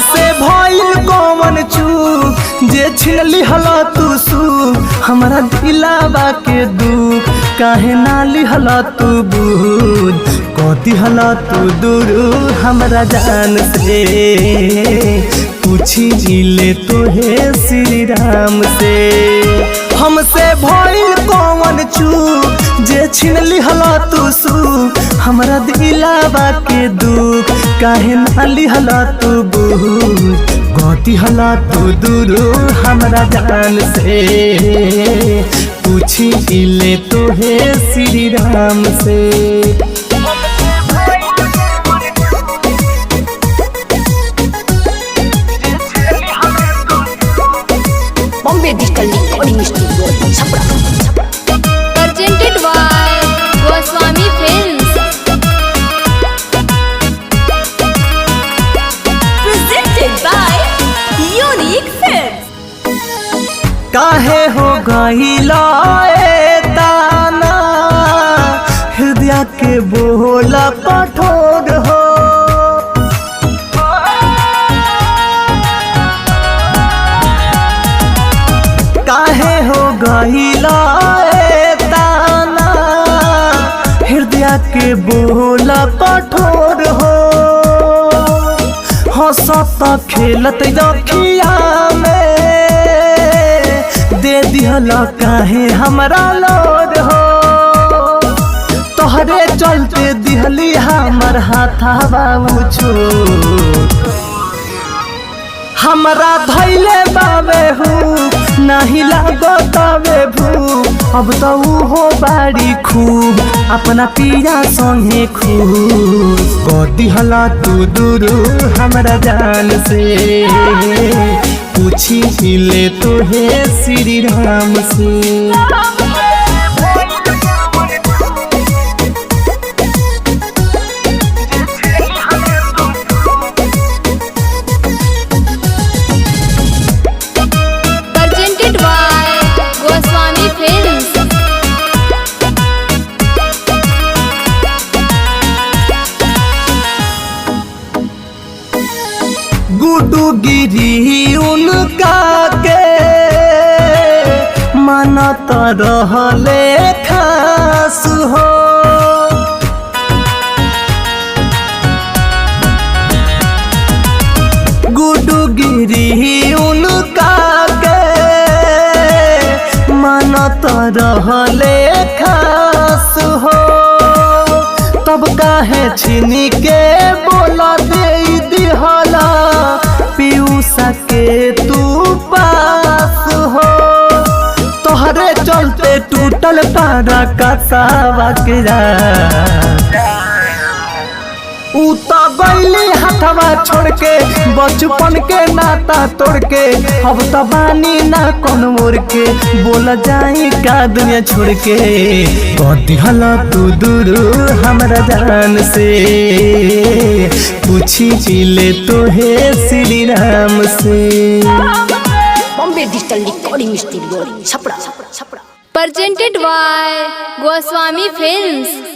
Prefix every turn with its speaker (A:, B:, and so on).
A: हमसे भइल कौन चूक जे छीन लिहला तू सुख हमारा दिलावा के दुख काहे ना लिहला तू बुझ कदी हला तू दूर हमरा जान से पूछी जिले तोहे श्री राम से हमसे भइल कौन चूक जे छीन लिहला तू सुख हमरा दिलावा के दुख काहे ना लिहला तू बुझ गति हला तू दूर हमरा जान से पूछी जिले तोहे श्री राम से।
B: Bombay digital recording studio Chhapra
C: presented by Goswami Films।
B: presented by Unique Films।
A: काहे हो गइला ताना हृदय के बोला कठोर हो काहे हो गइला ताना हृदय के बोला कठोर हो हंसत खेलत जखिया में दे दिहला काहे हमरा लोर हो तोहरे चलते दिहली हमर हाथवा छो हमरा धैले बाबे हूँ नहीं लागो तबे भू अब तो हो बाड़ी खूब अपना पिया संगे खूब कदी हला तू दूर हमरा जान से पूछी ले तोहे श्री राम से।
C: Presented by Goswami Films।
A: गुडू गिरी उनका के मानत रहले खास हो गुडू गिरी उनका के मानत रहले खास हो तब काहे छीनी के बोला दे दिहला पीयूषा के तू पास हो तोहरे चलते टूटल पारा कसावा के ऊ तो गइली हथवा छोड़ के बचपन के नाता तोड़ के अब तो बानी ना कौन मोर के बोल जाई का दुनिया छोड़ के कदी हला तू दूर हमरा जान से पूछी जिले तोहे श्री राम से।
B: Bombay digital recording studio Chhapra.
C: Presented by Goswami Films।